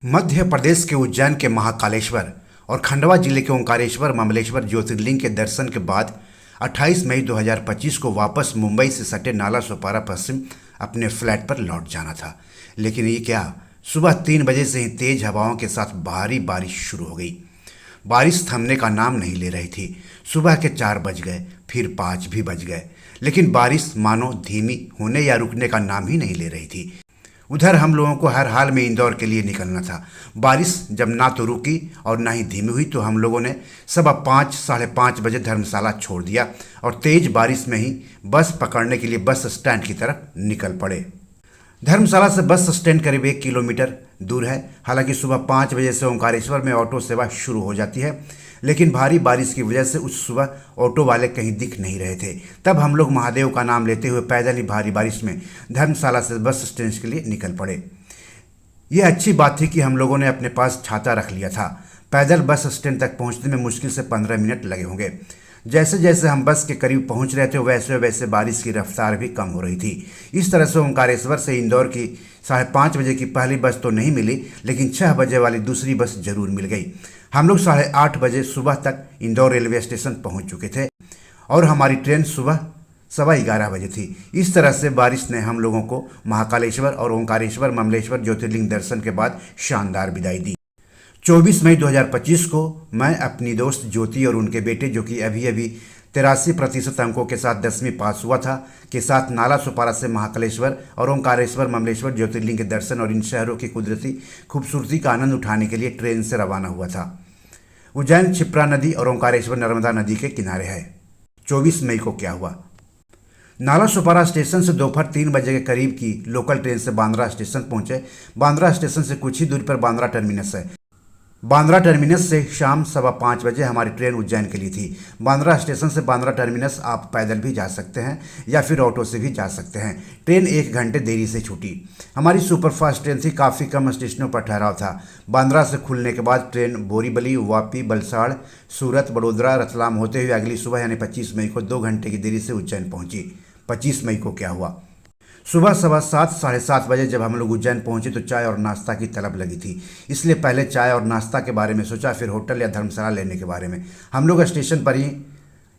मध्य प्रदेश के उज्जैन के महाकालेश्वर और खंडवा जिले के ओंकारेश्वर ममलेश्वर ज्योतिर्लिंग के दर्शन के बाद 28 मई 2025 को वापस मुंबई से सटे नाला सोपारा पश्चिम अपने फ्लैट पर लौट जाना था। लेकिन ये क्या, सुबह 3 बजे से ही तेज हवाओं के साथ भारी बारिश शुरू हो गई। बारिश थमने का नाम नहीं ले रही थी। सुबह के 4 बज गए, फिर 5 भी बज गए, लेकिन बारिश मानो धीमी होने या रुकने का नाम ही नहीं ले रही थी। उधर हम लोगों को हर हाल में इंदौर के लिए निकलना था। बारिश जब ना तो रुकी और ना ही धीमी हुई तो हम लोगों ने सुबह 5 साढ़े 5 बजे धर्मशाला छोड़ दिया और तेज बारिश में ही बस पकड़ने के लिए बस स्टैंड की तरफ निकल पड़े। धर्मशाला से बस स्टैंड करीब 1 किलोमीटर दूर है। हालांकि सुबह 5 बजे से ओंकारेश्वर में ऑटो सेवा शुरू हो जाती है, लेकिन भारी बारिश की वजह से उस सुबह ऑटो वाले कहीं दिख नहीं रहे थे। तब हम लोग महादेव का नाम लेते हुए पैदल ही भारी बारिश में धर्मशाला से बस स्टैंड के लिए निकल पड़े। यह अच्छी बात थी कि हम लोगों ने अपने पास छाता रख लिया था। पैदल बस स्टैंड तक पहुंचने में मुश्किल से 15 मिनट लगे होंगे। जैसे जैसे हम बस के करीब पहुंच रहे थे वैसे वैसे बारिश की रफ्तार भी कम हो रही थी। इस तरह से ओंकारेश्वर से इंदौर की 5:30 बजे की पहली बस तो नहीं मिली, लेकिन 6 बजे वाली दूसरी बस जरूर मिल गई। हम लोग 8:30 बजे सुबह तक इंदौर रेलवे स्टेशन पहुंच चुके थे और हमारी ट्रेन सुबह 11:15 बजे थी। इस तरह से बारिश ने हम लोगों को महाकालेश्वर और ओंकारेश्वर ममलेश्वर ज्योतिर्लिंग दर्शन के बाद शानदार विदाई दी। 24 मई 2025 को मैं अपनी दोस्त ज्योति और उनके बेटे, जो कि अभी 83% अंकों के साथ 10वीं पास हुआ था, के साथ नाला सोपारा से महाकालेश्वर और ओंकारेश्वर ममलेश्वर ज्योतिर्लिंग के दर्शन और इन शहरों की कुदरती खूबसूरती का आनंद उठाने के लिए ट्रेन से रवाना हुआ था। उज्जैन क्षिप्रा नदी और ओंकारेश्वर नर्मदा नदी के किनारे है। 24 मई को क्या हुआ? नाला सोपारा स्टेशन से दोपहर 3 बजे के करीब की लोकल ट्रेन से बांद्रा स्टेशन पहुंचे। बांद्रा स्टेशन से कुछ ही दूरी पर बांद्रा टर्मिनस है। बांद्रा टर्मिनस से शाम 5:15 बजे हमारी ट्रेन उज्जैन के लिए थी। बांद्रा स्टेशन से बांद्रा टर्मिनस आप पैदल भी जा सकते हैं या फिर ऑटो से भी जा सकते हैं। ट्रेन 1 घंटे देरी से छूटी। हमारी सुपरफास्ट ट्रेन थी, काफ़ी कम स्टेशनों पर ठहराव था। बांद्रा से खुलने के बाद ट्रेन बोरीवली, वापी, वलसाड़, सूरत, बड़ोदरा, रतलाम होते हुए अगली सुबह यानी 25 मई को 2 घंटे की देरी से उज्जैन पहुंची। 25 मई को क्या हुआ? सुबह 7:15 साढ़े 7 बजे जब हम लोग उज्जैन पहुंचे तो चाय और नाश्ता की तलब लगी थी, इसलिए पहले चाय और नाश्ता के बारे में सोचा, फिर होटल या धर्मशाला लेने के बारे में। हम लोग स्टेशन पर ही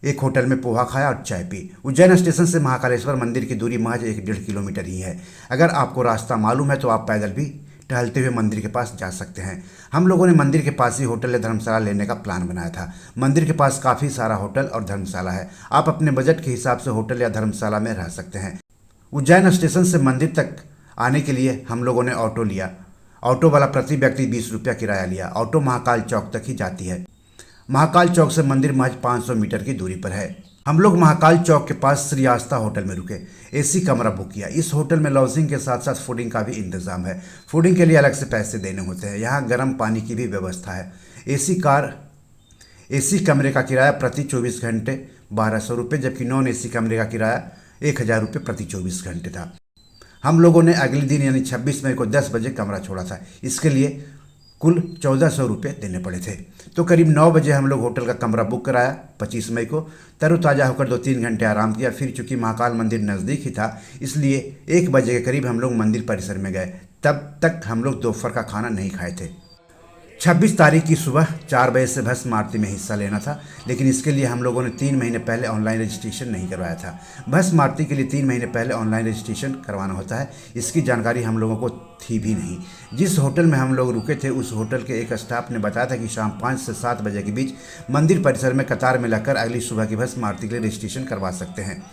एक होटल में पोहा खाया और चाय पी। उज्जैन स्टेशन से महाकालेश्वर मंदिर की दूरी महज 1.5 किलोमीटर ही है। अगर आपको रास्ता मालूम है तो आप पैदल भी टहलते हुए मंदिर के पास जा सकते हैं। हम लोगों ने मंदिर के पास ही होटल या धर्मशाला लेने का प्लान बनाया था। मंदिर के पास काफ़ी सारा होटल और धर्मशाला है। आप अपने बजट के हिसाब से होटल या धर्मशाला में रह सकते हैं। उज्जैन स्टेशन से मंदिर तक आने के लिए हम लोगों ने ऑटो लिया। ऑटो वाला प्रति व्यक्ति 20 रुपया किराया लिया। ऑटो महाकाल चौक तक ही जाती है। महाकाल चौक से मंदिर महज 500 मीटर की दूरी पर है। हम लोग महाकाल चौक के पास श्री आस्था होटल में रुके। एसी कमरा बुक किया। इस होटल में लॉजिंग के साथ साथ फूडिंग का भी इंतजाम है। फूडिंग के लिए अलग से पैसे देने होते हैं। यहाँ गर्म पानी की भी व्यवस्था है। एसी कमरे का किराया प्रति 24 घंटे 1200 रुपये, जबकि नॉन एसी कमरे का किराया 1000 रुपये प्रति 24 घंटे था। हम लोगों ने अगले दिन यानी 26 मई को 10 बजे कमरा छोड़ा था। इसके लिए कुल 1400 रुपये देने पड़े थे। तो करीब 9 बजे हम लोग होटल का कमरा बुक कराया। 25 मई को तरोताज़ा होकर 2-3 घंटे आराम किया। फिर चूंकि महाकाल मंदिर नज़दीक ही था, इसलिए 1 बजे के करीब हम लोग मंदिर परिसर में गए। तब तक हम लोग दोपहर का खाना नहीं खाए थे। 26 तारीख की सुबह 4 बजे से भस्म आरती में हिस्सा लेना था, लेकिन इसके लिए हम लोगों ने 3 महीने पहले ऑनलाइन रजिस्ट्रेशन नहीं करवाया था। भस्म आरती के लिए 3 महीने पहले ऑनलाइन रजिस्ट्रेशन करवाना होता है। इसकी जानकारी हम लोगों को थी भी नहीं। जिस होटल में हम लोग रुके थे उस होटल के एक स्टाफ ने बताया था कि शाम 5 से 7 बजे के बीच मंदिर परिसर में कतार में लगकर अगली सुबह की भस्म आरती के लिए रजिस्ट्रेशन करवा सकते हैं।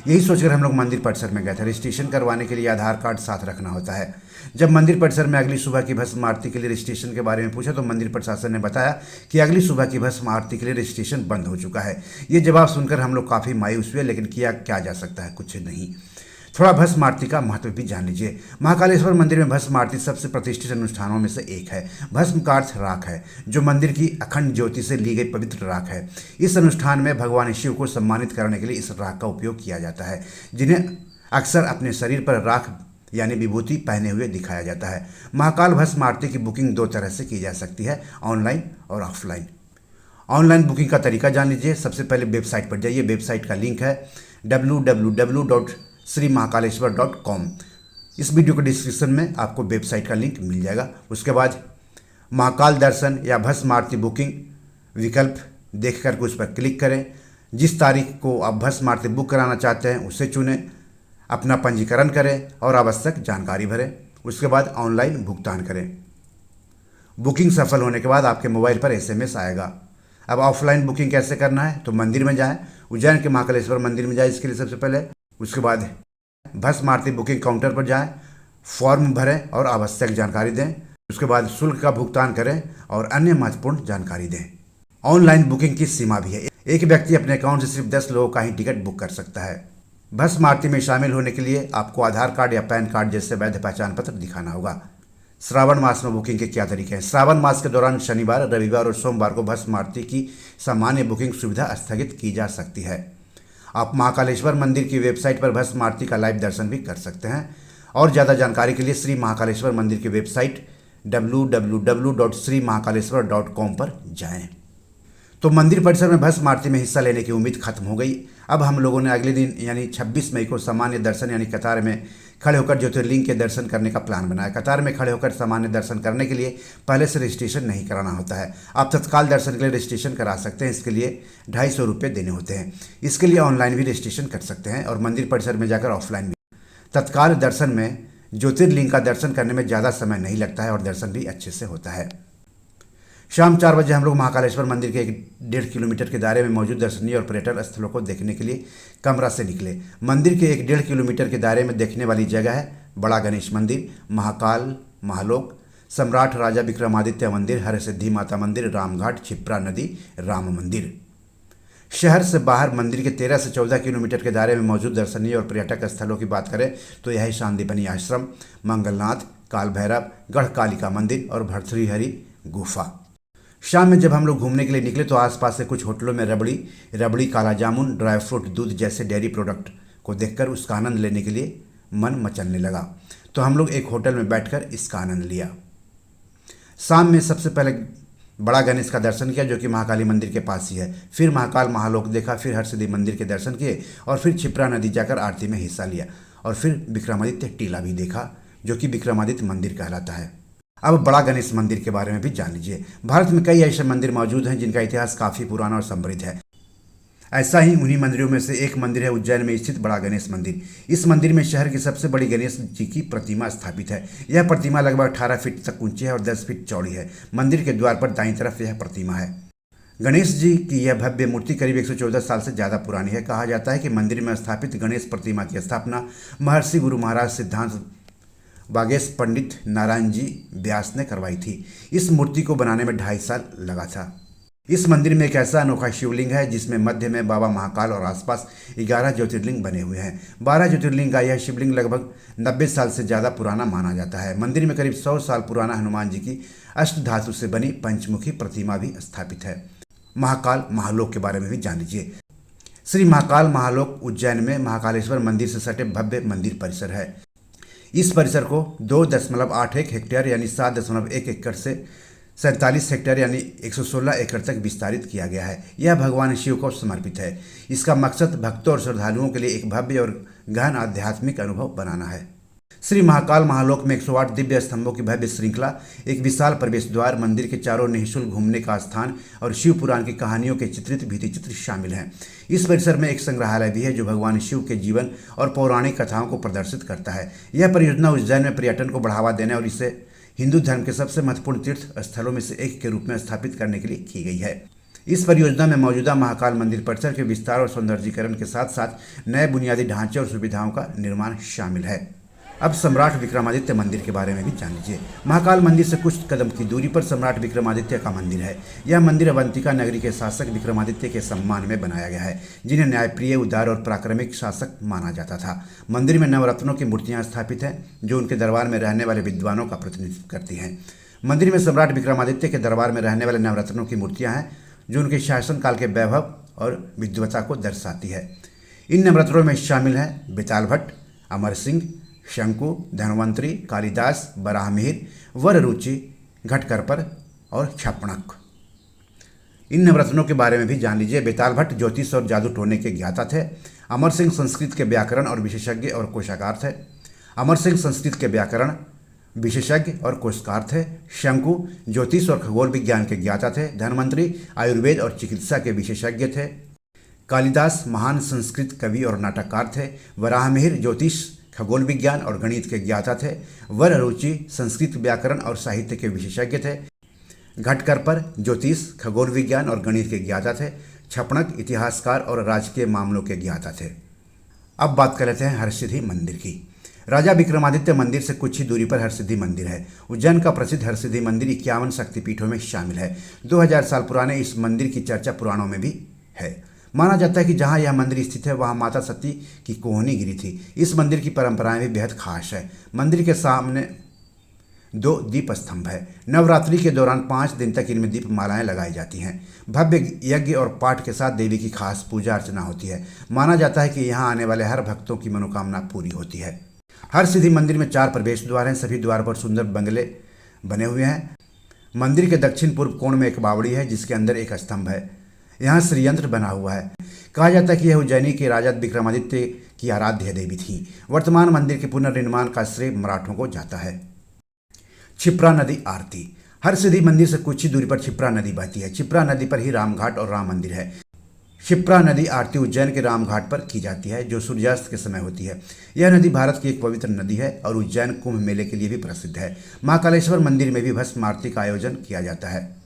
यही सोचकर हम लोग मंदिर परिसर में गए थे। रजिस्ट्रेशन करवाने के लिए आधार कार्ड साथ रखना होता है। जब मंदिर परिसर में अगली सुबह की भस्म आरती के लिए रजिस्ट्रेशन के बारे में पूछा तो मंदिर प्रशासन ने बताया कि अगली सुबह की भस्म आरती के लिए रजिस्ट्रेशन बंद हो चुका है। ये जवाब सुनकर हम लोग काफ़ी मायूस हुए, लेकिन किया क्या जा सकता है, कुछ नहीं। थोड़ा भस्म आरती का महत्व भी जान लीजिए। महाकालेश्वर मंदिर में भस्म आरती सबसे प्रतिष्ठित अनुष्ठानों में से एक है। भस्म का अर्थ राख है, जो मंदिर की अखंड ज्योति से ली गई पवित्र राख है। इस अनुष्ठान में भगवान शिव को सम्मानित करने के लिए इस राख का उपयोग किया जाता है, जिन्हें अक्सर अपने शरीर पर राख यानी विभूति पहने हुए दिखाया जाता है। महाकाल भस्म आरती की बुकिंग 2 तरह से की जा सकती है, ऑनलाइन और ऑफलाइन। ऑनलाइन बुकिंग का तरीका जान लीजिए। सबसे पहले वेबसाइट पर जाइए। वेबसाइट का लिंक है www.srimahakaleश्वर.com। इस वीडियो के डिस्क्रिप्शन में आपको वेबसाइट का लिंक मिल जाएगा। उसके बाद महाकाल दर्शन या भस्म आरती बुकिंग विकल्प देख कर उस पर क्लिक करें। जिस तारीख को आप भस्म आरती बुक कराना चाहते हैं उसे चुनें, अपना पंजीकरण करें और आवश्यक जानकारी भरें। उसके बाद ऑनलाइन भुगतान करें। बुकिंग सफल होने के बाद आपके मोबाइल पर एसएमएस आएगा। अब ऑफलाइन बुकिंग कैसे करना है, तो मंदिर में जाएं, उज्जैन के महाकालेश्वर मंदिर में जाएं इसके लिए सबसे पहले। उसके बाद भस्म आरती बुकिंग काउंटर पर जाएं, फॉर्म भरें और आवश्यक जानकारी दें। उसके बाद शुल्क का भुगतान करें और अन्य महत्वपूर्ण जानकारी दें। ऑनलाइन बुकिंग की सीमा भी है, एक व्यक्ति अपने अकाउंट से सिर्फ 10 लोगों का ही टिकट बुक कर सकता है। भस्म आरती में शामिल होने के लिए आपको आधार कार्ड या पैन कार्ड जैसे वैध पहचान पत्र दिखाना होगा। श्रावण मास में बुकिंग के क्या तरीके हैं। श्रावण मास के दौरान शनिवार, रविवार और सोमवार को भस्म आरती की सामान्य बुकिंग सुविधा स्थगित की जा सकती है। आप महाकालेश्वर मंदिर की वेबसाइट पर भस्म आरती का लाइव दर्शन भी कर सकते हैं। और ज़्यादा जानकारी के लिए श्री महाकालेश्वर मंदिर की वेबसाइट www.srimahakaleश्वर.com पर जाएं। तो मंदिर परिसर में भस्म आरती में हिस्सा लेने की उम्मीद खत्म हो गई। अब हम लोगों ने अगले दिन यानी 26 मई को सामान्य दर्शन यानी कतार में खड़े होकर ज्योतिर्लिंग के दर्शन करने का प्लान बनाया। कतार में खड़े होकर सामान्य दर्शन करने के लिए पहले से रजिस्ट्रेशन नहीं कराना होता है। आप तत्काल दर्शन के लिए रजिस्ट्रेशन करा सकते हैं। इसके लिए 250 रुपये देने होते हैं। इसके लिए ऑनलाइन भी रजिस्ट्रेशन कर सकते हैं और मंदिर परिसर में जाकर ऑफलाइन भी। तत्काल दर्शन में ज्योतिर्लिंग का दर्शन करने में ज़्यादा समय नहीं लगता है और दर्शन भी अच्छे से होता है। शाम 4 बजे हम लोग महाकालेश्वर मंदिर के 1.5 किलोमीटर के दायरे में मौजूद दर्शनीय और पर्यटन स्थलों को देखने के लिए कमरा से निकले। मंदिर के 1.5 किलोमीटर के दायरे में देखने वाली जगह है बड़ा गणेश मंदिर, महाकाल महालोक, सम्राट राजा विक्रमादित्य मंदिर, हरसिद्धि माता मंदिर, रामघाट, क्षिप्रा नदी, राम मंदिर। शहर से बाहर मंदिर के 13 से 14 किलोमीटर के दायरे में मौजूद दर्शनीय और पर्यटक स्थलों की बात करें तो यह है शांतिपनी आश्रम, मंगलनाथ, काल भैरव, गढ़कालिका मंदिर और भर्तृहरि गुफा। शाम में जब हम लोग घूमने के लिए निकले तो आसपास से कुछ होटलों में रबड़ी, काला जामुन, ड्राई फ्रूट, दूध जैसे डेयरी प्रोडक्ट को देखकर उसका आनंद लेने के लिए मन मचलने लगा। तो हम लोग एक होटल में बैठकर इसका आनंद लिया। शाम में सबसे पहले बड़ा गणेश का दर्शन किया जो कि महाकाली मंदिर के पास ही है। फिर महाकाल महालोक देखा, फिर हरसिद्धि मंदिर के दर्शन किए और फिर क्षिप्रा नदी जाकर आरती में हिस्सा लिया और फिर विक्रमादित्य टीला भी देखा जो कि विक्रमादित्य मंदिर कहलाता है। अब बड़ा गणेश मंदिर के बारे में भी जान लीजिए। भारत में कई ऐसे मंदिर मौजूद हैं जिनका इतिहास काफ़ी पुराना और समृद्ध है। ऐसा ही उन्हीं मंदिरों में से एक मंदिर है उज्जैन में स्थित बड़ा गणेश मंदिर। इस मंदिर में शहर की सबसे बड़ी गणेश जी की प्रतिमा स्थापित है। यह प्रतिमा लगभग 18 फीट तक ऊंची है और 10 फीट चौड़ी है। मंदिर के द्वार पर दाईं तरफ यह प्रतिमा है। गणेश जी की यह भव्य मूर्ति करीब 114 साल से ज़्यादा पुरानी है। कहा जाता है कि मंदिर में स्थापित गणेश प्रतिमा की स्थापना महर्षि गुरु महाराज सिद्धांत बागेश पंडित नारायण जी व्यास ने करवाई थी। इस मूर्ति को बनाने में 2.5 साल लगा था। इस मंदिर में एक ऐसा अनोखा शिवलिंग है जिसमें मध्य में बाबा महाकाल और आसपास 11 ज्योतिर्लिंग बने हुए हैं। 12 ज्योतिर्लिंग का यह शिवलिंग लगभग 90 साल से ज़्यादा पुराना माना जाता है। मंदिर में करीब 100 साल पुराना हनुमान जी की अष्ट धातु से बनी पंचमुखी प्रतिमा भी स्थापित है। महाकाल महालोक के बारे में भी जान लीजिए। श्री महाकाल महालोक उज्जैन में महाकालेश्वर मंदिर से सटे भव्य मंदिर परिसर है। इस परिसर को 2.81 हेक्टेयर यानी 7.1 एकड़ से 47 हेक्टेयर यानी 116 एकड़ तक विस्तारित किया गया है। यह भगवान शिव को समर्पित है। इसका मकसद भक्तों और श्रद्धालुओं के लिए एक भव्य और गहन आध्यात्मिक अनुभव बनाना है। श्री महाकाल महालोक में 108 दिव्य स्तंभों की भव्य श्रृंखला, एक विशाल प्रवेश द्वार, मंदिर के चारों निःशुल्क घूमने का स्थान और शिव पुराण की कहानियों के चित्रित भित्ति चित्र शामिल हैं। इस परिसर में एक संग्रहालय भी है जो भगवान शिव के जीवन और पौराणिक कथाओं को प्रदर्शित करता है। यह परियोजना उज्जैन में पर्यटन को बढ़ावा देने और इसे हिंदू धर्म के सबसे महत्वपूर्ण तीर्थ स्थलों में से एक के रूप में स्थापित करने के लिए की गई है। इस परियोजना में मौजूदा महाकाल मंदिर परिसर के विस्तार और सौंदर्यीकरण के साथ साथ नए बुनियादी ढांचे और सुविधाओं का निर्माण शामिल है। अब सम्राट विक्रमादित्य मंदिर के बारे में भी जान लीजिए। महाकाल मंदिर से कुछ कदम की दूरी पर सम्राट विक्रमादित्य का मंदिर है। यह मंदिर अवंतिका नगरी के शासक विक्रमादित्य के सम्मान में बनाया गया है, जिन्हें न्यायप्रिय, उदार और पराक्रमिक शासक माना जाता था। मंदिर में नवरत्नों की मूर्तियां स्थापित हैं जो उनके दरबार में रहने वाले विद्वानों का प्रतिनिधित्व करती हैं। मंदिर में सम्राट विक्रमादित्य के दरबार में रहने वाले नवरत्नों की मूर्तियाँ हैं जो उनके शासनकाल के वैभव और विद्वता को दर्शाती है। इन नवरत्नों में शामिल हैं बेताल भट्ट, अमर सिंह, शंकु, धन्वंतरी, कालिदास, बराहमिहिर, वररुचि, घटकरपर और क्षपणक। इन नवरत्नों के बारे में भी जान लीजिए। बेताल भट्ट ज्योतिष और जादू टोने के ज्ञाता थे। अमर सिंह संस्कृत के व्याकरण और विशेषज्ञ और कोशागार थे। अमर सिंह संस्कृत के व्याकरण, विशेषज्ञ और कोषकार थे। शंकु ज्योतिष और खगोल विज्ञान के ज्ञाता थे। धन्वंतरि आयुर्वेद और चिकित्सा के विशेषज्ञ थे। कालिदास महान संस्कृत कवि और नाटककार थे। वराहमिहिर ज्योतिष, खगोल विज्ञान और गणित के ज्ञाता थे। वररुचि संस्कृत व्याकरण और साहित्य के विशेषज्ञ थे। घटकरपर ज्योतिष, खगोल विज्ञान और गणित के ज्ञाता थे। छपणक इतिहासकार और राजकीय मामलों के ज्ञाता थे। अब बात कर लेते हैं हरसिद्धि मंदिर की। राजा विक्रमादित्य मंदिर से कुछ ही दूरी पर हरसिद्धि मंदिर है। उज्जैन का प्रसिद्ध हरसिद्धि मंदिर 51 शक्तिपीठों में शामिल है। 2000 साल पुराने इस मंदिर की चर्चा पुराणों में भी है। माना जाता है कि जहां यह मंदिर स्थित है वहां माता सती की कोहनी गिरी थी। इस मंदिर की परंपराएं भी बेहद खास है। मंदिर के सामने 2 दीप स्तंभ है। नवरात्रि के दौरान 5 दिन तक इनमें दीप मालाएं लगाई जाती हैं। भव्य यज्ञ और पाठ के साथ देवी की खास पूजा अर्चना होती है। माना जाता है कि यहाँ आने वाले हर भक्तों की मनोकामना पूरी होती है। हरसिद्धि मंदिर में 4 प्रवेश द्वार हैं। सभी द्वार पर सुंदर बंगले बने हुए हैं। मंदिर के दक्षिण पूर्व कोण में एक बावड़ी है जिसके अंदर एक स्तंभ है। यहाँ श्रीयंत्र बना हुआ है। कहा जाता है कि यह उज्जैनी के राजा विक्रमादित्य की आराध्य देवी थी। वर्तमान मंदिर के पुनर्निर्माण का श्रेय मराठों को जाता है। क्षिप्रा नदी आरती। हरसिद्धि मंदिर से कुछ ही दूरी पर क्षिप्रा नदी बहती है। क्षिप्रा नदी पर ही रामघाट और राम मंदिर है। क्षिप्रा नदी आरती उज्जैन के रामघाट पर की जाती है जो सूर्यास्त के समय होती है। यह नदी भारत की एक पवित्र नदी है और उज्जैन कुंभ मेले के लिए भी प्रसिद्ध है। महाकालेश्वर मंदिर में भी भस्म आरती का आयोजन किया जाता है।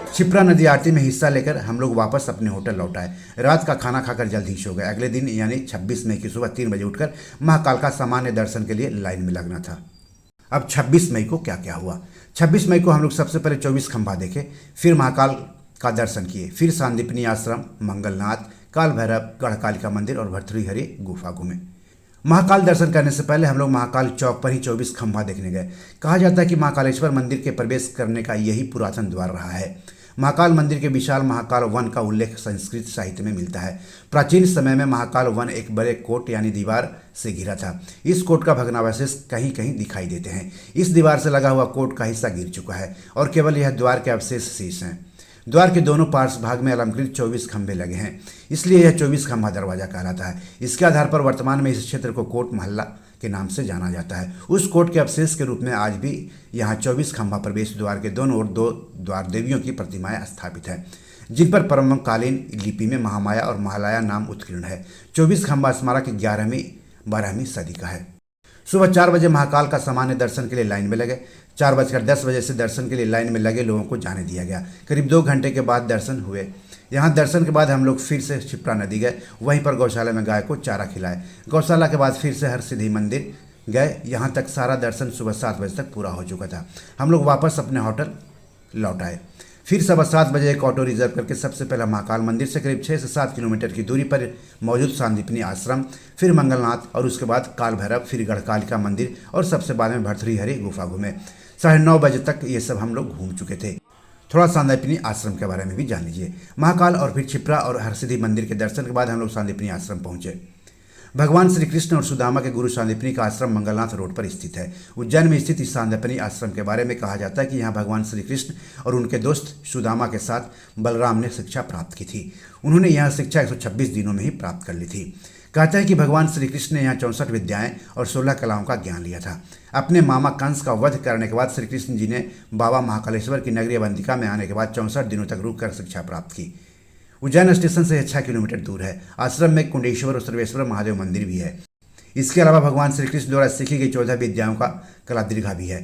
क्षिप्रा नदी आरती में हिस्सा लेकर हम लोग वापस अपने होटल लौट आए। रात का खाना खाकर जल्द ही सो गए। अगले दिन यानी 26 मई की सुबह 3 बजे उठकर महाकाल का सामान्य दर्शन के लिए लाइन में लगना था। अब 26 मई को क्या क्या हुआ। 26 मई को हम लोग सबसे पहले 24 खंभा देखे, फिर महाकाल का दर्शन किए, फिर सांदीपनी आश्रम, मंगलनाथ, काल भैरव, गढ़कालिका मंदिर और भर्तृहरि गुफा घूमे। महाकाल दर्शन करने से पहले हम लोग महाकाल चौक पर ही 24 खंभा देखने गए। कहा जाता है कि महाकालेश्वर मंदिर के प्रवेश करने का यही पुरातन द्वार रहा है। महाकाल मंदिर के विशाल महाकाल वन का उल्लेख संस्कृत साहित्य में मिलता है। प्राचीन समय में महाकाल वन एक बड़े कोट यानी दीवार से घिरा था। इस कोट का भग्नावशेष कहीं कहीं दिखाई देते हैं। इस दीवार से लगा हुआ कोट का हिस्सा गिर चुका है और केवल यह द्वार के अवशेष शेष हैं। द्वार के दोनों पार्श्व भाग में अलंकृत 24 खंभे लगे हैं, इसलिए यह 24 खंभा दरवाजा कहलाता है। इसके आधार पर वर्तमान में इस क्षेत्र को कोट मोहल्ला के नाम से जाना जाता है। उस कोट के अवशेष के रूप में आज भी यहाँ 24 खंभा प्रवेश द्वार के दोनों ओर 2 द्वार देवियों की प्रतिमाएं स्थापित हैं, जिन पर परमकालीन लिपि में महामाया और महालया नाम उत्कीर्ण है। 24 खंभा स्मारक 11वीं-12वीं सदी का है। सुबह 4 बजे महाकाल का सामान्य दर्शन के लिए लाइन में लगे। 4:10 बजे से दर्शन के लिए लाइन में लगे लोगों को जाने दिया गया। करीब 2 घंटे के बाद दर्शन हुए। यहाँ दर्शन के बाद हम लोग फिर से क्षिप्रा नदी गए। वहीं पर गौशाला में गाय को चारा खिलाए। गौशाला के बाद फिर से हरसिद्धि मंदिर गए। यहाँ तक सारा दर्शन सुबह 7 बजे तक पूरा हो चुका था। हम लोग वापस अपने होटल लौट आए। फिर सुबह 7 बजे एक ऑटो रिजर्व करके सबसे पहले महाकाल मंदिर से करीब 6 से 7 किलोमीटर की दूरी पर मौजूद सांदीपनी आश्रम, फिर मंगलनाथ और उसके बाद काल भैरव, फिर गढ़कालिका मंदिर और सबसे बाद में भर्तृहरि गुफा घूमे। 9:30 बजे तक ये सब हम लोग घूम चुके थे। थोड़ा सांदीपनी आश्रम के बारे में भी जान लीजिए। महाकाल और फिर क्षिप्रा और हरसिद्धि मंदिर के दर्शन के बाद हम लोग सांदीपनी आश्रम पहुंचे। भगवान श्री कृष्ण और सुदामा के गुरु सांदीपनी का आश्रम मंगलनाथ रोड पर स्थित है। उज्जैन में स्थित इस सांदीपनी आश्रम के बारे में कहा जाता है कि यहाँ भगवान श्री कृष्ण और उनके दोस्त सुदामा के साथ बलराम ने शिक्षा प्राप्त की थी। उन्होंने यहाँ शिक्षा 126 दिनों में ही प्राप्त कर ली थी। कहते हैं कि भगवान श्री कृष्ण ने यहाँ 64 विद्याएं और 16 कलाओं का ज्ञान लिया था। अपने मामा कंस का वध करने के बाद श्री कृष्ण जी ने बाबा महाकालेश्वर की नगरी अवंतिका में आने के बाद 64 दिनों तक रुककर शिक्षा प्राप्त की। उज्जैन स्टेशन से 6 किलोमीटर दूर है। आश्रम में कुंडेश्वर और सर्वेश्वर महादेव मंदिर भी है। इसके अलावा भगवान श्री कृष्ण द्वारा सीखी गई 14 विद्याओं का कलादीर्घा भी है।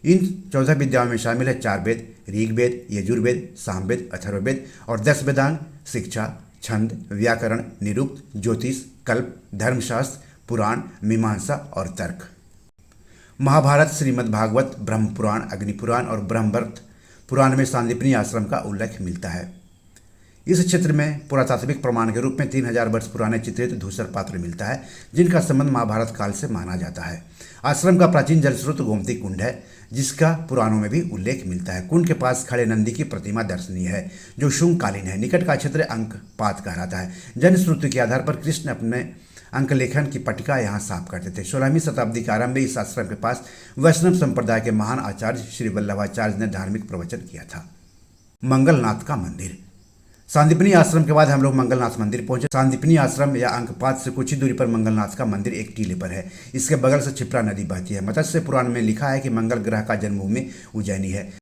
इन 14 विद्याओं में शामिल है 4 वेद, ऋग्वेद, यजुर्वेद, सामवेद, अथर्ववेद और 10 वेदांग, शिक्षा, छंद, व्याकरण, निरुक्त, ज्योतिष, कल्प, धर्मशास्त्र, पुराण, मीमांसा और तर्क। महाभारत, श्रीमद् भागवत, ब्रह्म पुराण, अग्नि पुराण और ब्रह्मवर्त पुराण में सांदीपनी आश्रम का उल्लेख मिलता है। इस क्षेत्र में पुरातात्विक प्रमाण के रूप में 3000 वर्ष पुराने चित्रित धूसर पात्र मिलता है, जिनका संबंध महाभारत काल से माना जाता है। आश्रम का प्राचीन जल स्रोत गोमती कुंड है, जिसका पुराणों में भी उल्लेख मिलता है। कुंड के पास खड़े नंदी की प्रतिमा दर्शनीय है, जो शुंगकालीन है। निकट का क्षेत्र अंकपात कहलाता है। जन श्रुति के आधार पर कृष्ण अपने अंकलेखन की पट्टिका यहाँ साफ करते थे। 16वीं शताब्दी के आरंभ में इस आश्रम के पास वैष्णव संप्रदाय के महान आचार्य श्री वल्लभाचार्य ने धार्मिक प्रवचन किया था। मंगलनाथ का मंदिर। सांदीपनी आश्रम के बाद हम लोग मंगलनाथ मंदिर पहुंचे। सांदीपनी आश्रम या अंकपात से कुछ ही दूरी पर मंगलनाथ का मंदिर एक टीले पर है। इसके बगल से क्षिप्रा नदी बहती है। मत्स्य पुराण में लिखा है कि मंगल ग्रह का जन्मभूमि उज्जैनी है।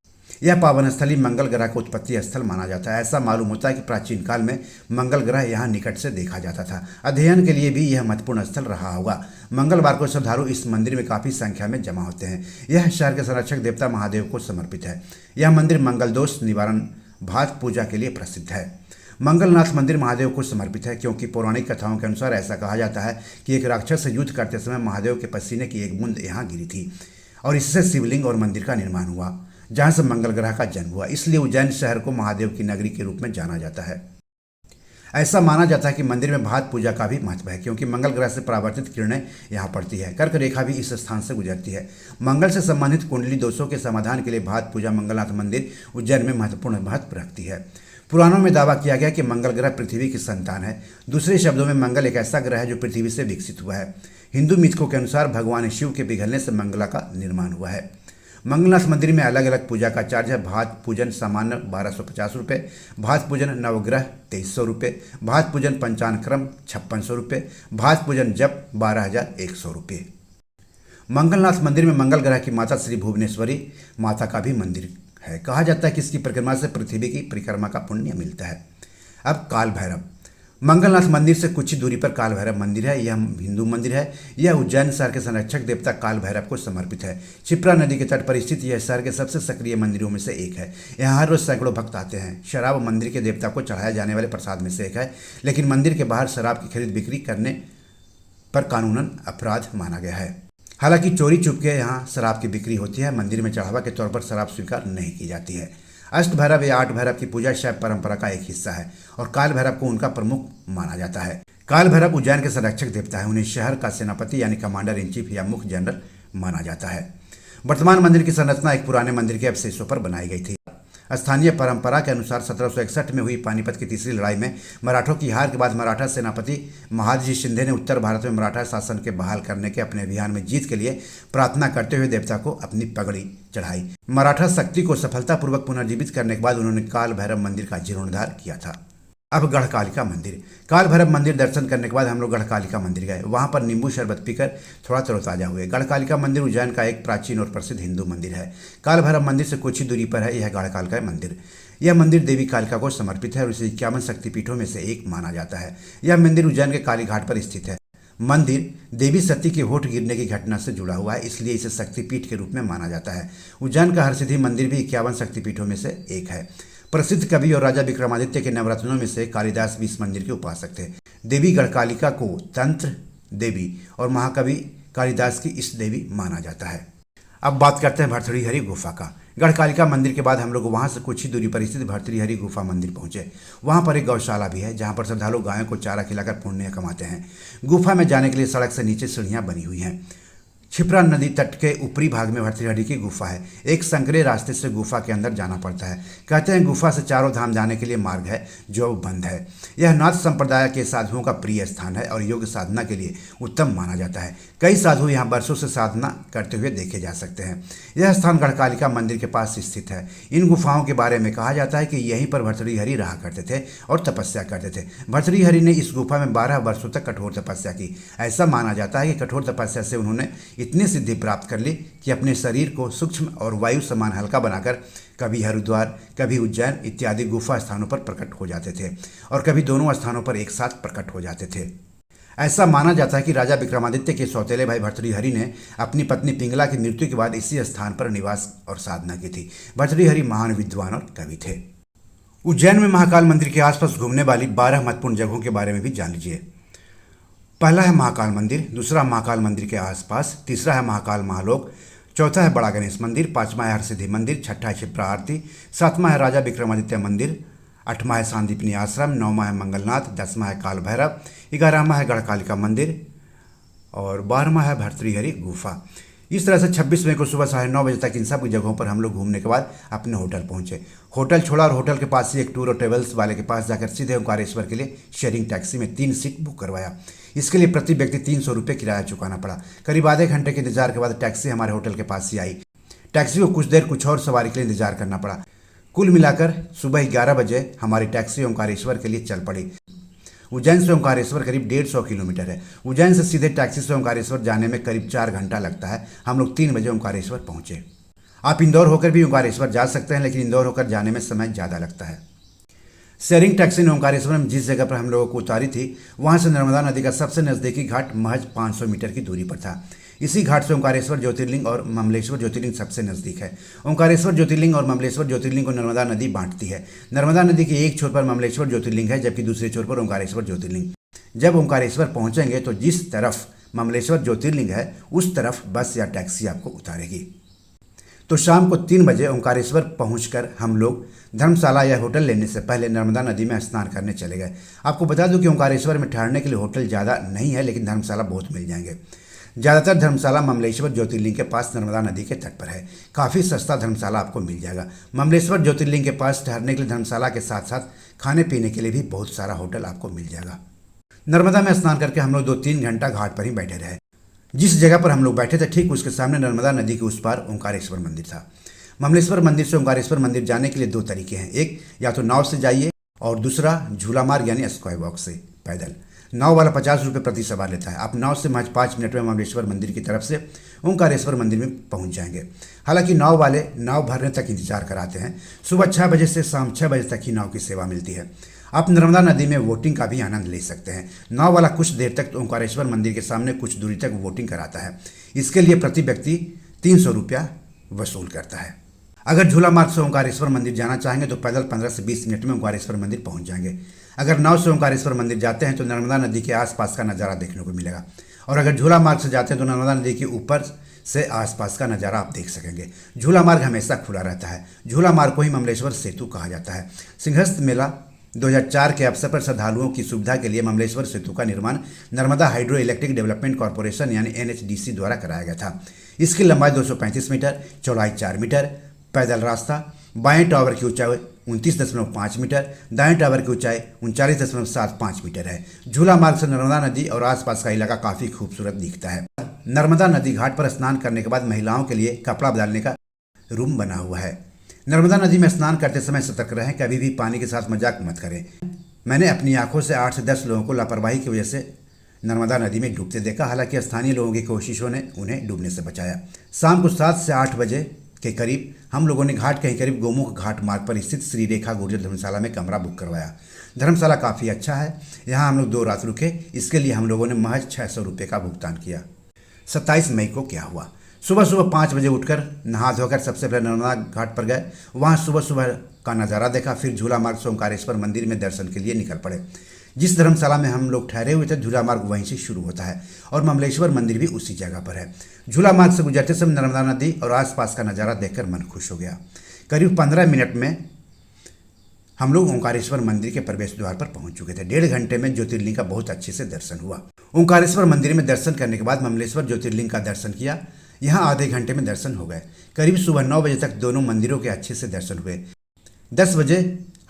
यह पावन स्थली मंगल ग्रह का उत्पत्ति स्थल माना जाता है। ऐसा मालूम होता है कि प्राचीन काल में मंगल ग्रह यहाँ निकट से देखा जाता था। अध्ययन के लिए भी यह महत्वपूर्ण स्थल रहा होगा। मंगलवार को श्रद्धालु इस मंदिर में काफी संख्या में जमा होते हैं। यह शहर के संरक्षक देवता महादेव को समर्पित है। यह मंदिर मंगल दोष निवारण भात पूजा के लिए प्रसिद्ध है। मंगलनाथ मंदिर महादेव को समर्पित है, क्योंकि पौराणिक कथाओं के अनुसार ऐसा कहा जाता है कि एक राक्षस से युद्ध करते समय महादेव के पसीने की एक बूंद यहाँ गिरी थी और इससे शिवलिंग और मंदिर का निर्माण हुआ, जहाँ से मंगल ग्रह का जन्म हुआ। इसलिए उज्जैन शहर को महादेव की नगरी के रूप में जाना जाता है। ऐसा माना जाता है कि मंदिर में भात पूजा का भी महत्व है, क्योंकि मंगल ग्रह से परावर्तित किरणें यहाँ पड़ती है। कर्क रेखा भी इस स्थान से गुजरती है। मंगल से संबंधित कुंडली दोषों के समाधान के लिए भात पूजा मंगलनाथ मंदिर उज्जैन में महत्वपूर्ण महत्व रखती है। पुराणों में दावा किया गया कि मंगल ग्रह पृथ्वी की संतान है। दूसरे शब्दों में मंगल एक ऐसा ग्रह है जो पृथ्वी से विकसित हुआ है। हिंदू मिथकों के अनुसार भगवान शिव के पिघलने से मंगला का निर्माण हुआ है। मंगलनाथ मंदिर में अलग अलग पूजा का चार्ज है। भात पूजन सामान्य 1250 रुपये, भात पूजन नवग्रह 2300 रुपये, भात पूजन पंचांक्रम 5600 रुपये, भात पूजन जप 12100 रुपये। मंगलनाथ मंदिर में मंगल ग्रह की माता श्री भुवनेश्वरी माता का भी मंदिर है। कहा जाता है कि इसकी परिक्रमा से पृथ्वी की परिक्रमा का पुण्य मिलता है। अब काल भैरव। मंगलनाथ मंदिर से कुछ ही दूरी पर काल भैरव मंदिर है। यह हिंदू मंदिर है। यह उज्जैन शहर के संरक्षक देवता काल भैरव को समर्पित है। क्षिप्रा नदी के तट पर स्थित यह शहर के सबसे सक्रिय मंदिरों में से एक है। यहाँ हर रोज सैकड़ों भक्त आते हैं। शराब मंदिर के देवता को चढ़ाया जाने वाले प्रसाद में से एक है, लेकिन मंदिर के बाहर शराब की खरीद बिक्री करने पर कानूनन अपराध माना गया है। हालांकि चोरी चुपके यहाँ शराब की बिक्री होती है। मंदिर में चढ़ावा के तौर पर शराब स्वीकार नहीं की जाती है। अष्ट भैरव या आठ भैरव की पूजा शैव परंपरा का एक हिस्सा है और काल भैरव को उनका प्रमुख माना जाता है। काल भैरव उज्जैन के संरक्षक देवता है। उन्हें शहर का सेनापति यानी कमांडर इन चीफ या मुख्य जनरल माना जाता है। वर्तमान मंदिर की संरचना एक पुराने मंदिर के अवशेषों पर बनाई गई थी। स्थानीय परंपरा के अनुसार 1761 में हुई पानीपत की तीसरी लड़ाई में मराठों की हार के बाद मराठा सेनापति महादजी शिंदे ने उत्तर भारत में मराठा शासन के बहाल करने के अपने अभियान में जीत के लिए प्रार्थना करते हुए देवता को अपनी पगड़ी चढ़ाई। मराठा शक्ति को सफलतापूर्वक पुनर्जीवित करने के बाद उन्होंने काल भैरव मंदिर का जीर्णोद्धार किया था। अब गढ़कालिका मंदिर। काल भैरव मंदिर दर्शन करने के बाद हम लोग गढ़कालिका मंदिर गए। वहाँ पर नींबू शरबत पीकर थोड़ा तरोताजा हुए। गढ़कालिका मंदिर उज्जैन का एक प्राचीन और प्रसिद्ध हिंदू मंदिर है। काल भैरव मंदिर से कुछ ही दूरी पर है यह गढ़कालिका मंदिर। यह मंदिर देवी कालिका को समर्पित है और इसे 51 शक्तिपीठों में से एक माना जाता है। यह मंदिर उज्जैन के काली घाट पर स्थित है। मंदिर देवी सती के होठ गिरने की घटना से जुड़ा हुआ है, इसलिए इसे शक्तिपीठ के रूप में माना जाता है। उज्जैन का हरसिद्धि मंदिर भी 51 शक्तिपीठों में से एक है। प्रसिद्ध कवि और राजा विक्रमादित्य के नवरत्नों में से कालिदास भी इस मंदिर के उपासक थे। देवी गढ़कालिका को तंत्र देवी और महाकवि कालिदास की इष्ट देवी माना जाता है। अब बात करते हैं भर्तृहरि गुफा का। गढ़कालिका मंदिर के बाद हम लोग वहाँ से कुछ ही दूरी पर स्थित भर्तृहरि गुफा मंदिर पहुंचे। वहाँ पर एक गौशाला भी है, जहाँ पर श्रद्धालु गायों को चारा खिलाकर पुण्य कमाते हैं। गुफा में जाने के लिए सड़क से नीचे सीढ़ियाँ बनी हुई हैं। क्षिप्रा नदी तट के ऊपरी भाग में भर्तृहरि की गुफा है। एक संकरे रास्ते से गुफा के अंदर जाना पड़ता है। कहते हैं गुफा से चारों धाम जाने के लिए मार्ग है जो बंद है। यह नाथ संप्रदाय के साधुओं का प्रिय स्थान है और योग साधना के लिए उत्तम माना जाता है। कई साधु यहाँ वर्षों से साधना करते हुए देखे जा सकते हैं। यह स्थान गढ़कालिका मंदिर के पास स्थित है। इन गुफाओं के बारे में कहा जाता है कि यहीं पर भर्तृहरि रहा करते थे और तपस्या करते थे। भर्तृहरि ने इस गुफा में 12 वर्षों तक कठोर तपस्या की। ऐसा माना जाता है कि कठोर तपस्या से उन्होंने इतनी सिद्धि प्राप्त कर ली कि अपने शरीर को सूक्ष्म और वायु समान हल्का बनाकर कभी हरिद्वार, कभी उज्जैन इत्यादि गुफा स्थानों पर प्रकट हो जाते थे और कभी दोनों स्थानों पर एक साथ प्रकट हो जाते थे। ऐसा माना जाता है कि राजा विक्रमादित्य के सौतेले भाई भर्तृहरि ने अपनी पत्नी पिंगला की मृत्यु के बाद इसी स्थान पर निवास और साधना की थी। भर्तृहरि महान विद्वान और कवि थे। उज्जैन में महाकाल मंदिर के आसपास घूमने वाली 12 महत्वपूर्ण जगहों के बारे में भी जान लीजिए। पहला है महाकाल मंदिर, दूसरा महाकाल मंदिर के आसपास, तीसरा है महाकाल महालोक, चौथा है बड़ा गणेश मंदिर, पांचवा है हरसिद्धि मंदिर, छठा है क्षिप्रा आरती, सातवां है राजा विक्रमादित्य मंदिर, आठवां है सांदीपनी आश्रम, नौवां है मंगलनाथ, 10वां है काल भैरव, 11वां है गढ़कालिका मंदिर और 12वां है भर्तृहरि गुफा। इस तरह से 26 मई को सुबह 9:30 बजे तक इन सब जगहों पर हम लोग घूमने के बाद अपने होटल पहुंचे। होटल छोड़ा और होटल के पास ही एक टूर और ट्रेवल्स वाले के पास जाकर सीधे ओंकारेश्वर के लिए शेयरिंग टैक्सी में 3 सीट बुक करवाया। इसके लिए प्रति व्यक्ति 300 रुपये किराया चुकाना पड़ा। करीब आधे घंटे के इंतजार के बाद टैक्सी हमारे होटल के पास ही आई। टैक्सी को कुछ देर कुछ और सवारी के लिए इंतजार करना पड़ा। कुल मिलाकर सुबह 11 बजे हमारी टैक्सी ओंकारेश्वर के लिए चल पड़ी। उज्जैन से ओंकारेश्वर करीब 150 किलोमीटर है। उज्जैन से सीधे टैक्सी से ओंकारेश्वर जाने में करीब 4 घंटा लगता है। हम लोग 3 बजे ओंकारेश्वर पहुंचे। आप इंदौर होकर भी ओंकारेश्वर जा सकते हैं, लेकिन इंदौर होकर जाने में समय ज़्यादा लगता है। शेयरिंग टैक्सी ने ओंकारेश्वर में जिस जगह पर हम लोगों को उतारी थी, वहाँ से नर्मदा नदी का सबसे नज़दीकी घाट महज 500 मीटर की दूरी पर था। इसी घाट से ओंकारेश्वर ज्योतिर्लिंग और ममलेश्वर ज्योतिर्लिंग सबसे नज़दीक है। ओंकारेश्वर ज्योतिर्लिंग और ममलेश्वर ज्योतिर्लिंग को नर्मदा नदी बांटती है। नर्मदा नदी के एक छोर पर ममलेश्वर ज्योतिर्लिंग है, जबकि दूसरे छोर पर ओंकारेश्वर ज्योतिर्लिंग। जब ओंकारेश्वर पहुंचेंगे तो जिस तरफ ममलेश्वर ज्योतिर्लिंग है उस तरफ बस या टैक्सी आपको उतारेगी। तो शाम को 3 बजे ओंकारेश्वर पहुंचकर हम लोग धर्मशाला या होटल लेने से पहले नर्मदा नदी में स्नान करने चले गए। आपको बता दूं कि ओंकारेश्वर में ठहरने के लिए होटल ज़्यादा नहीं है, लेकिन धर्मशाला बहुत मिल जाएंगे। ज़्यादातर धर्मशाला ममलेश्वर ज्योतिर्लिंग के पास नर्मदा नदी के तट पर है। काफ़ी सस्ता धर्मशाला आपको मिल जाएगा। ममलेश्वर ज्योतिर्लिंग के पास ठहरने के लिए धर्मशाला के साथ साथ खाने पीने के लिए भी बहुत सारा होटल आपको मिल जाएगा। नर्मदा में स्नान करके हम लोग 2-3 घंटा घाट पर ही बैठे रहे। जिस जगह पर हम लोग बैठे थे ठीक उसके सामने नर्मदा नदी के उस पार ओंकारेश्वर मंदिर था। ममलेश्वर मंदिर से ओंकारेश्वर मंदिर जाने के लिए 2 तरीके हैं। एक या तो नाव से जाइए और दूसरा झूला मार्ग यानी स्काई वॉक से पैदल। नाव वाला 50 रुपये प्रति सवार लेता है। आप नाव से महज 5 मिनट में ममलेश्वर मंदिर की तरफ से ओंकारेश्वर मंदिर में पहुंच जाएंगे। हालांकि नाव वाले नाव भरने तक इंतजार कराते हैं। सुबह 6 बजे से शाम 6 बजे तक ही नाव की सेवा मिलती है। आप नर्मदा नदी में वोटिंग का भी आनंद ले सकते हैं। नाव वाला कुछ देर तक ओंकारेश्वर मंदिर के सामने कुछ दूरी तक वोटिंग कराता है। इसके लिए प्रति व्यक्ति 300 रुपया वसूल करता है। अगर झूला मार्ग से ओंकारेश्वर मंदिर जाना चाहेंगे तो पैदल 15 से 20 मिनट में ओंकारेश्वर मंदिर पहुंच जाएंगे। अगर नाव से ओंकारेश्वर मंदिर जाते हैं तो नर्मदा नदी के आसपास का नज़ारा देखने को मिलेगा, और अगर झूला मार्ग से जाते हैं तो नर्मदा नदी के ऊपर से आसपास का नज़ारा आप देख सकेंगे। झूला मार्ग हमेशा खुला रहता है। झूला मार्ग को ही ममलेश्वर सेतु कहा जाता है। सिंहस्थ मेला 2004 के अवसर पर श्रद्धालुओं की सुविधा के लिए ममलेश्वर सेतु का निर्माण Narmada hydro electric development corporation यानी NHDC द्वारा कराया गया था। इसकी लंबाई 235 मीटर, चौड़ाई 4 मीटर, पैदल रास्ता, बाएं टावर की ऊंचाई 29.5 मीटर, दाएं टावर की ऊंचाई 39.75 मीटर है। झूला मार्ग से नर्मदा नदी और आसपास का इलाका काफ़ी खूबसूरत दिखता है। नर्मदा नदी घाट पर स्नान करने के बाद महिलाओं के लिए कपड़ा बदलने का रूम बना हुआ है। नर्मदा नदी में स्नान करते समय सतर्क रहें, कभी भी पानी के साथ मजाक मत करें। मैंने अपनी आंखों से 8 से 10 लोगों को लापरवाही की वजह से नर्मदा नदी में डूबते देखा। हालांकि स्थानीय लोगों की कोशिशों ने उन्हें डूबने से बचाया। शाम को 7 से 8 बजे के करीब हम लोगों ने घाट के ही करीब गोमुख घाट मार्ग पर स्थित श्री रेखा गुर्जर धर्मशाला में कमरा बुक करवाया। धर्मशाला काफ़ी अच्छा है। यहाँ हम लोग 2 रात रुके। इसके लिए हम लोगों ने महज 600 रुपये का भुगतान किया। 27 मई को क्या हुआ? सुबह सुबह 5 बजे उठकर नहा धोकर सबसे पहले नर्मदा घाट पर गए। वहाँ सुबह सुबह का नज़ारा देखा। फिर झूला मार्ग से ओंकारेश्वर मंदिर में दर्शन के लिए निकल पड़े। जिस धर्मशाला में हम लोग ठहरे हुए थे झूला मार्ग वहीं से शुरू होता है और ममलेश्वर मंदिर भी उसी जगह पर है। झूला मार्ग से गुजरते समय नर्मदा नदी और आसपास का नज़ारा देखकर मन खुश हो गया। करीब 15 मिनट में हम लोग ओंकारेश्वर मंदिर के प्रवेश द्वार पर पहुंच चुके थे। 1.5 घंटे में ज्योतिर्लिंग का बहुत अच्छे से दर्शन हुआ। ओंकारेश्वर मंदिर में दर्शन करने के बाद ममलेश्वर ज्योतिर्लिंग का दर्शन किया। यहाँ आधे घंटे में दर्शन हो गए। करीब सुबह 9 बजे तक दोनों मंदिरों के अच्छे से दर्शन हुए। 10 बजे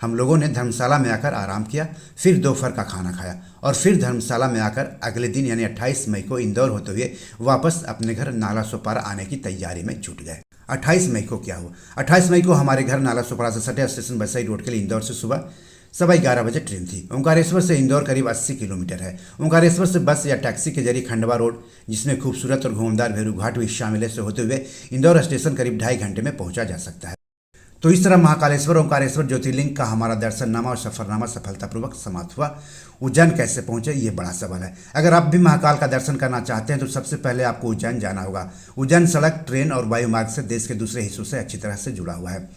हम लोगों ने धर्मशाला में आकर आराम किया। फिर दोपहर का खाना खाया और फिर धर्मशाला में आकर अगले दिन यानी 28 मई को इंदौर होते हुए वापस अपने घर नाला सोपारा आने की तैयारी में जुट गए। 28 मई को क्या हुआ? 28 मई को हमारे घर नाला सोपारा से सटे स्टेशन बसाई रोड के लिए इंदौर से सुबह 11:15 बजे ट्रेन थी। ओंकारेश्वर से इंदौर करीब 80 किलोमीटर है। ओंकारेश्वर से बस या टैक्सी के जरिए खंडवा रोड, जिसमें खूबसूरत और घूमदार भेरू घाट भी शामिल है, से होते हुए इंदौर स्टेशन करीब 2.5 घंटे में पहुंचा जा सकता है। तो इस तरह महाकालेश्वर ओंकारेश्वर ज्योतिर्लिंग का हमारा दर्शननामा और सफरनामा सफलतापूर्वक समाप्त हुआ। उज्जैन कैसे पहुंचे ये बड़ा सवाल है। अगर आप भी महाकाल का दर्शन करना चाहते हैं तो सबसे पहले आपको उज्जैन जाना होगा। उज्जैन सड़क, ट्रेन और वायु मार्ग से देश के दूसरे हिस्सों से अच्छी तरह से जुड़ा हुआ है।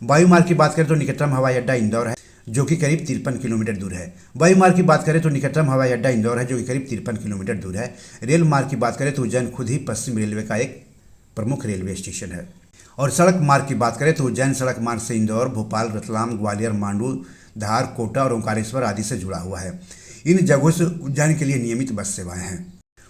वायु मार्ग की बात करें तो निकटतम हवाई अड्डा इंदौर है, जो कि करीब 53 किलोमीटर दूर है। वायु मार्ग की बात करें तो निकटतम हवाई अड्डा इंदौर है, जो कि करीब 53 किलोमीटर दूर है। रेल मार्ग की बात करें तो उज्जैन खुद ही पश्चिम रेलवे का एक प्रमुख रेलवे स्टेशन है। और सड़क मार्ग की बात करें तो उज्जैन सड़क मार्ग से इंदौर, भोपाल, रतलाम, ग्वालियर, मांडू, धार, कोटा और ओंकारेश्वर आदि से जुड़ा हुआ है। इन जगहों से उज्जैन के लिए नियमित बस सेवाएं हैं।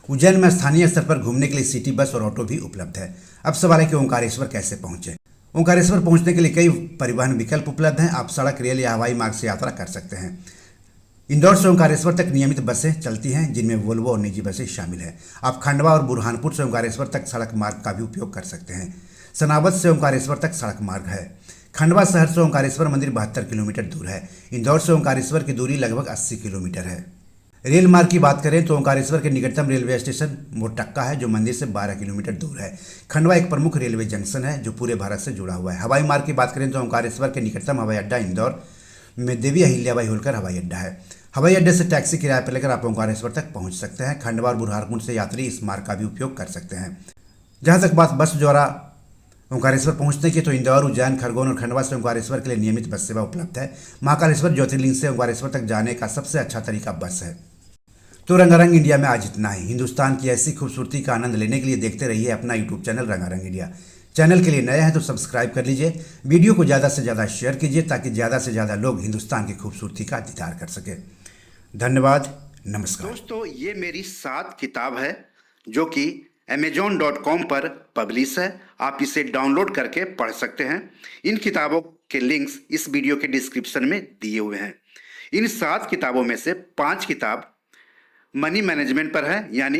उज्जैन में स्थानीय स्तर पर घूमने के लिए सिटी बस और ऑटो भी उपलब्ध है। अब सवाल है कि ओंकारेश्वर कैसे पहुंचे। ओंकारेश्वर पहुंचने के लिए कई परिवहन विकल्प उपलब्ध हैं। आप सड़क, रेल या हवाई मार्ग से यात्रा कर सकते हैं। इंदौर से ओंकारेश्वर तक नियमित बसें चलती हैं, जिनमें वोल्वो और निजी बसें शामिल हैं। आप खंडवा और बुरहानपुर से ओंकारेश्वर तक सड़क मार्ग का भी उपयोग कर सकते हैं। सनावद से ओंकारेश्वर तक सड़क मार्ग है। खंडवा शहर से ओंकारेश्वर मंदिर 72 किलोमीटर दूर है। इंदौर से ओंकारेश्वर की दूरी लगभग 80 किलोमीटर है। रेल मार्ग की बात करें तो ओंकारेश्वर के निकटतम रेलवे स्टेशन मोरटक्का है, जो मंदिर से 12 किलोमीटर दूर है। खंडवा एक प्रमुख रेलवे जंक्शन है जो पूरे भारत से जुड़ा हुआ है। हवाई मार्ग की बात करें तो ओंकारेश्वर के निकटतम हवाई अड्डा इंदौर में देवी अहिल्याबाई होलकर हवाई अड्डा है। हवाई अड्डे से टैक्सी किराए पर लेकर आप ओंकारेश्वर तक पहुंच सकते हैं। खंडवा और बुरहानपुर से यात्री इस मार्ग का भी उपयोग कर सकते हैं। जहां तक बात बस द्वारा ओंकारेश्वर पहुंचने की, तो इंदौर, उज्जैन, खरगोन और खंडवा से ओंकारेश्वर के लिए नियमित बस सेवा उपलब्ध है। महाकालेश्वर ज्योतिर्लिंग से ओंकारेश्वर तक जाने का सबसे अच्छा तरीका बस है। तो रंगारंग इंडिया में आज इतना ही। हिंदुस्तान की ऐसी खूबसूरती का आनंद लेने के लिए देखते रहिए अपना यूट्यूब चैनल रंगारंग इंडिया। चैनल के लिए नए हैं तो सब्सक्राइब कर लीजिए। वीडियो को ज़्यादा से ज़्यादा शेयर कीजिए ताकि ज़्यादा से ज़्यादा लोग हिंदुस्तान की खूबसूरती का दीदार कर सके। धन्यवाद, नमस्कार। दोस्तों, ये मेरी 7 किताब है जो कि amazon.com पर पब्लिश है। आप इसे डाउनलोड करके पढ़ सकते हैं। इन किताबों के लिंक्स इस वीडियो के डिस्क्रिप्शन में दिए हुए हैं। इन 7 किताबों में से 5 किताब मनी मैनेजमेंट पर है, यानी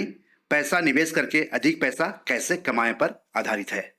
पैसा निवेश करके अधिक पैसा कैसे कमाएं पर आधारित है।